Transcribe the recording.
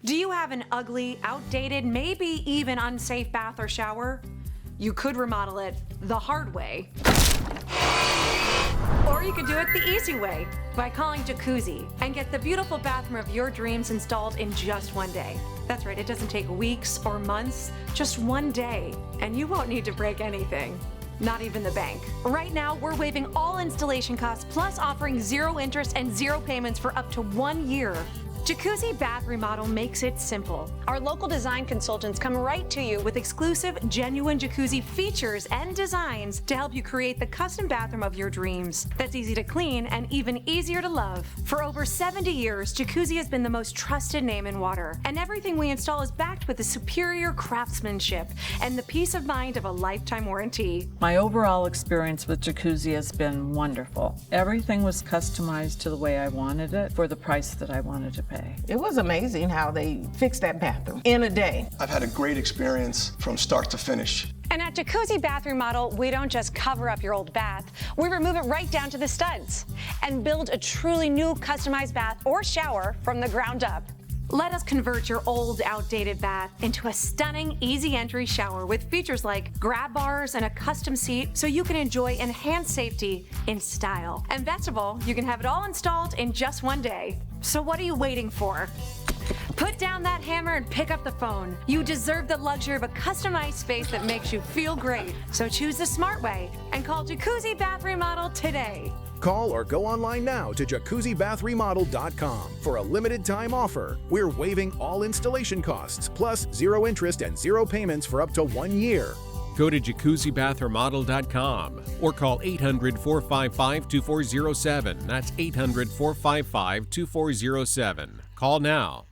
Do you have an ugly, outdated, maybe even unsafe bath or shower? You could remodel it the hard way. Or you could do it the easy way by calling Jacuzzi and get the beautiful bathroom of your dreams installed in just one day. That's right, it doesn't take weeks or months, just one day. And you won't need to break anything. Not even the bank. Right now, we're waiving all installation costs plus offering 0 interest and 0 payments for up to 1 year. Jacuzzi Bath Remodel makes it simple. Our local design consultants come right to you with exclusive, genuine jacuzzi features and designs to help you create the custom bathroom of your dreams. That's easy to clean and even easier to love. For over 70 years, Jacuzzi has been the most trusted name in water, and everything we install is backed with the superior craftsmanship and the peace of mind of a lifetime warranty. My overall experience with Jacuzzi has been wonderful. Everything was customized to the way I wanted it for the price that I wanted to pay. It was amazing how they fixed that bathroom in a day. I've had a great experience from start to finish. And at Jacuzzi Bath Remodel, we don't just cover up your old bath, we remove it right down to the studs and build a truly new customized bath or shower from the ground up. Let us convert your old, outdated bath into a stunning, easy entry shower with features like grab bars and a custom seat so you can enjoy enhanced safety in style. And best of all, you can have it all installed in just one day. So what are you waiting for? Put down that hammer and pick up the phone. You deserve the luxury of a customized space that makes you feel great. So choose the smart way and call Jacuzzi Bath Remodel today. Call or go online now to jacuzzibathremodel.com for a limited time offer. We're waiving all installation costs, plus 0 interest and 0 payments for up to 1 year. Go to jacuzzibathremodel.com or call 800-455-2407. That's 800-455-2407. Call now.